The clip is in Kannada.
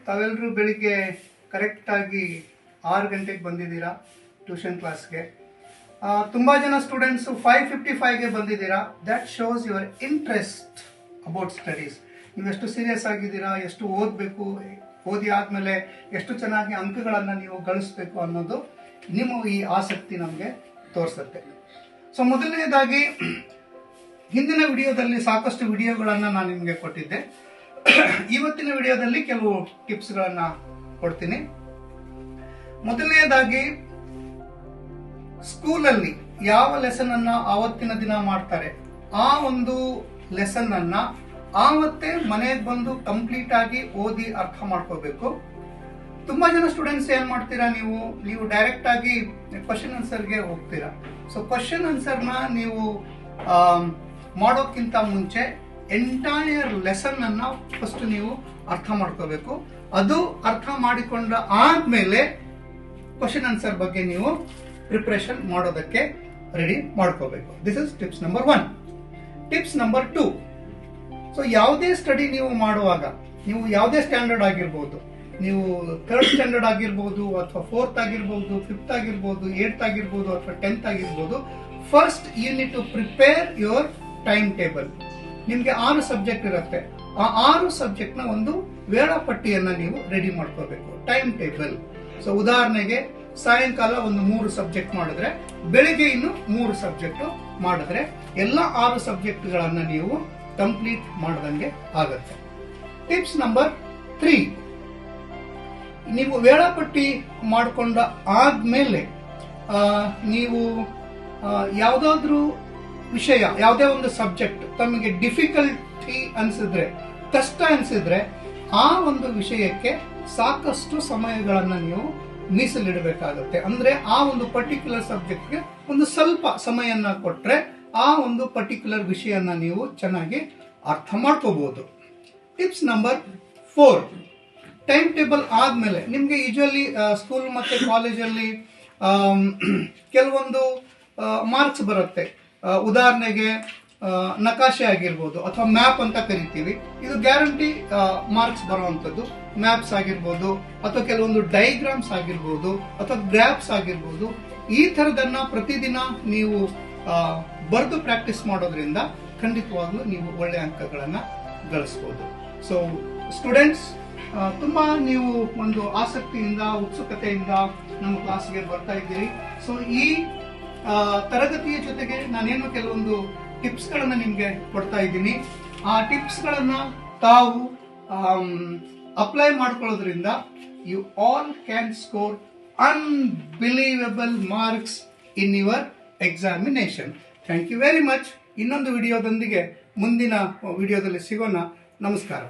ತಾವೆಲ್ಲರೂ ಬೆಳಿಗ್ಗೆ ಕರೆಕ್ಟಾಗಿ 6 ಗಂಟೆಗೆ ಬಂದಿದ್ದೀರಾ ಟ್ಯೂಷನ್ ಕ್ಲಾಸ್ಗೆ. ತುಂಬ ಜನ ಸ್ಟೂಡೆಂಟ್ಸು 5:55ಗೆ ಬಂದಿದ್ದೀರಾ. That shows your interest about studies. ನೀವು ಎಷ್ಟು ಸೀರಿಯಸ್ ಆಗಿದ್ದೀರಾ, ಎಷ್ಟು ಓದಬೇಕು, ಓದಿ ಆದಮೇಲೆ ಎಷ್ಟು ಚೆನ್ನಾಗಿ ಅಂಕಗಳನ್ನು ನೀವು ಗಳಿಸ್ಬೇಕು ಅನ್ನೋದು ನಿಮ್ಮ ಈ ಆಸಕ್ತಿ ನಮಗೆ ತೋರಿಸುತ್ತೆ. ಸೊ ಮೊದಲನೇದಾಗಿ ಹಿಂದಿನ ವಿಡಿಯೋದಲ್ಲಿ ಸಾಕಷ್ಟು ವಿಡಿಯೋಗಳನ್ನು ನಾನು ನಿಮಗೆ ಕೊಟ್ಟಿದ್ದೆ. ಇವತ್ತಿನ ವಿಡಿಯೋದಲ್ಲಿ ಕೆಲವು ಟಿಪ್ಸ್ಗಳನ್ನು ಕೊಡ್ತೀನಿ. ಮೊದಲನೇದಾಗಿ ಸ್ಕೂಲಲ್ಲಿ ಯಾವ ಲೆಸನ್ ಅನ್ನ ಆವತ್ತಿನ ದಿನ ಮಾಡ್ತಾರೆ ಆ ಒಂದು ಲೆಸನ್ ಅನ್ನ ಆವತ್ತೇ ಮನೆಗೆ ಬಂದು ಕಂಪ್ಲೀಟ್ ಆಗಿ ಓದಿ ಅರ್ಥ ಮಾಡ್ಕೋಬೇಕು. ತುಂಬಾ ಜನ ಸ್ಟೂಡೆಂಟ್ಸ್ ಏನ್ ಮಾಡ್ತೀರಾ, ನೀವು ಡೈರೆಕ್ಟ್ ಆಗಿ ಕ್ವಶನ್ ಆನ್ಸರ್ಗೆ ಹೋಗ್ತೀರಾ. ಸೊ ಕ್ವಶನ್ ಆನ್ಸರ್ನ ನೀವು ಮಾಡೋಕ್ಕಿಂತ ಮುಂಚೆ ಎಂಟೈರ್ ಲೆಸನ್ ಅನ್ನ ಫಸ್ಟ್ ನೀವು ಅರ್ಥ ಮಾಡ್ಕೋಬೇಕು. ಅದು ಅರ್ಥ ಮಾಡಿಕೊಂಡ ಆದ್ಮೇಲೆ ಕ್ವಶನ್ ಆನ್ಸರ್ ಬಗ್ಗೆ ನೀವು ಪ್ರಿಪರೇಷನ್ ಮಾಡೋದಕ್ಕೆ ರೆಡಿ ಮಾಡ್ಕೋಬೇಕು. This is tips number 1. Tips number 2, so ಯಾವುದೇ ಸ್ಟಡಿ ನೀವು ಮಾಡುವಾಗ, ನೀವು ಯಾವುದೇ ಸ್ಟ್ಯಾಂಡರ್ಡ್ ಆಗಿರ್ಬೋದು, ನೀವು 3rd ಸ್ಟ್ಯಾಂಡರ್ಡ್ ಆಗಿರ್ಬೋದು ಅಥವಾ 4th ಆಗಿರ್ಬೋದು, 5th ಆಗಿರ್ಬೋದು, 8th ಆಗಿರ್ಬೋದು ಅಥವಾ 10th ಆಗಿರ್ಬೋದು, first you need to prepare your time table. ನಿಮ್ಗೆ 6 ಸಬ್ಜೆಕ್ಟ್ ಇರುತ್ತೆ. ಆ 6 ಸಬ್ಜೆಕ್ಟ್ ನ ಒಂದು ವೇಳಾಪಟ್ಟಿಯನ್ನ ನೀವು ರೆಡಿ ಮಾಡ್ಕೋಬೇಕು, ಟೈಮ್ ಟೇಬಲ್. ಸೊ ಉದಾಹರಣೆಗೆ ಸಾಯಂಕಾಲ ಒಂದು 3 ಸಬ್ಜೆಕ್ಟ್ ಮಾಡಿದ್ರೆ ಬೆಳಿಗ್ಗೆ ಇನ್ನು 3 ಸಬ್ಜೆಕ್ಟ್ ಮಾಡಿದ್ರೆ ಎಲ್ಲ 6 ಸಬ್ಜೆಕ್ಟ್ಗಳನ್ನ ನೀವು ಕಂಪ್ಲೀಟ್ ಮಾಡದಂಗೆ ಆಗುತ್ತೆ. ಟಿಪ್ಸ್ ನಂಬರ್ 3, ನೀವು ವೇಳಾಪಟ್ಟಿ ಮಾಡಿಕೊಂಡ ಆದ್ಮೇಲೆ ನೀವು ಯಾವುದಾದ್ರೂ ವಿಷಯ, ಯಾವುದೇ ಒಂದು ಸಬ್ಜೆಕ್ಟ್ ತಮಗೆ ಡಿಫಿಕಲ್ಟಿ ಅನ್ಸಿದ್ರೆ, ಕಷ್ಟ ಅನ್ಸಿದ್ರೆ ಆ ಒಂದು ವಿಷಯಕ್ಕೆ ಸಾಕಷ್ಟು ಸಮಯಗಳನ್ನ ನೀವು ಮೀಸಲಿಡಬೇಕಾಗುತ್ತೆ. ಅಂದ್ರೆ ಆ ಒಂದು ಪರ್ಟಿಕ್ಯುಲರ್ ಸಬ್ಜೆಕ್ಟ್ಗೆ ಒಂದು ಸ್ವಲ್ಪ ಸಮಯನ ಕೊಟ್ರೆ ಆ ಒಂದು ಪರ್ಟಿಕ್ಯುಲರ್ ವಿಷಯನ ನೀವು ಚೆನ್ನಾಗಿ ಅರ್ಥ ಮಾಡ್ಕೋಬಹುದು. ಟಿಪ್ಸ್ ನಂಬರ್ 4, ಟೈಮ್ ಟೇಬಲ್ ಆದ್ಮೇಲೆ ನಿಮ್ಗೆ ಯೂಶುವಲಿ ಸ್ಕೂಲ್ ಮತ್ತೆ ಕಾಲೇಜಲ್ಲಿ ಕೆಲವೊಂದು ಮಾರ್ಕ್ಸ್ ಬರುತ್ತೆ. ಉದಾಹರಣೆಗೆ ನಕಾಶೆ ಆಗಿರ್ಬೋದು ಅಥವಾ ಮ್ಯಾಪ್ ಅಂತ ಕರಿತೀವಿ. ಇದು ಗ್ಯಾರಂಟಿ ಮಾರ್ಕ್ಸ್ ಬರುವಂತದ್ದು. ಮ್ಯಾಪ್ಸ್ ಆಗಿರ್ಬೋದು ಅಥವಾ ಕೆಲವೊಂದು ಡೈಗ್ರಾಮ್ಸ್ ಆಗಿರ್ಬೋದು ಅಥವಾ ಗ್ರಾಫ್ಸ್ ಆಗಿರ್ಬೋದು. ಈ ತರದನ್ನ ಪ್ರತಿದಿನ ನೀವು ಬರೆದು ಪ್ರಾಕ್ಟೀಸ್ ಮಾಡೋದ್ರಿಂದ ಖಂಡಿತವಾಗ್ಲೂ ನೀವು ಒಳ್ಳೆ ಅಂಕಗಳನ್ನ ಗಳಿಸಬಹುದು. ಸೊ ಸ್ಟೂಡೆಂಟ್ಸ್, ತುಂಬಾ ನೀವು ಒಂದು ಆಸಕ್ತಿಯಿಂದ, ಉತ್ಸುಕತೆಯಿಂದ ನಮ್ಮ ಕ್ಲಾಸ್ಗೆ ಬರ್ತಾ ಇದ್ದೀರಿ. ಸೊ ಈ ತರಗತಿಯ ಜೊತೆಗೆ ನಾನೇನು ಕೆಲವೊಂದು ಟಿಪ್ಸ್ ಗಳನ್ನ ನಿಮ್ಗೆ ಕೊಡ್ತಾ ಇದ್ದೀನಿ. ಆ ಟಿಪ್ಸ್ ಗಳನ್ನ ತಾವು ಅಪ್ಲೈ ಮಾಡ್ಕೊಳ್ಳೋದ್ರಿಂದ you all can score unbelievable marks in your examination. Thank you very much. ಇನ್ನೊಂದು ವಿಡಿಯೋದೊಂದಿಗೆ ಮುಂದಿನ ವಿಡಿಯೋದಲ್ಲಿ ಸಿಗೋಣ. ನಮಸ್ಕಾರ.